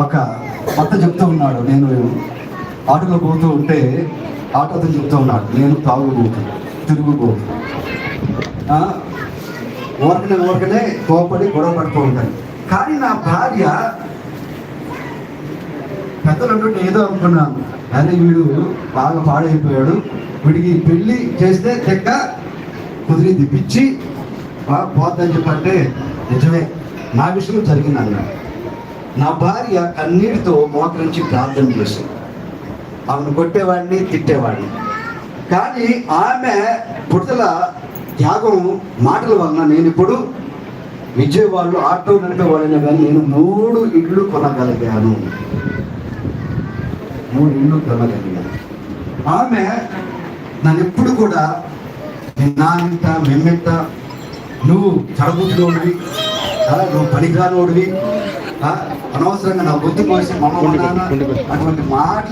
ఒక భర్త చెప్తూ ఉన్నాడు, నేను ఆటోలో పోతూ ఉంటే ఆటోతో చెప్తూ ఉన్నాడు, నేను తాగుబోతు తిరుగుబోతు, ఊరకనే కోపడి గొడవ పడుతూ ఉంటాను. కానీ నా భార్య పెద్దలు అంటుంటే ఏదో అనుకున్నాను, అదే వీడు బాగా పాడైపోయాడు, వీడికి పెళ్ళి చేస్తే చెక్క కుదిరింది, పిచ్చి పోద్దని చెప్పంటే నిజమే, నా విషయంలో జరిగింది అన్నాడు. నా భార్య కన్నీటితో మోకరించి ప్రార్థన చేసింది. ఆమెను కొట్టేవాడిని, తిట్టేవాడిని. కానీ ఆమె పుడతల త్యాగం మాటల వలన నేను ఇప్పుడు విజయవాడలో ఆటో నడిపేవాడినా కానీ నేను 3 ఇళ్ళు కొనగలిగాను. 3 ఇళ్ళు కొనగలిగాను. ఆమె నన్ను ఎప్పుడు కూడా నా ఇంట మెమ్మెంట నువ్వు చడబుద్ధిలోడివి, నువ్వు పనికిరానోడివి, అనవసరంగా నా బుద్ధి కోసం మమ్మ నాన్న అటువంటి మాటలు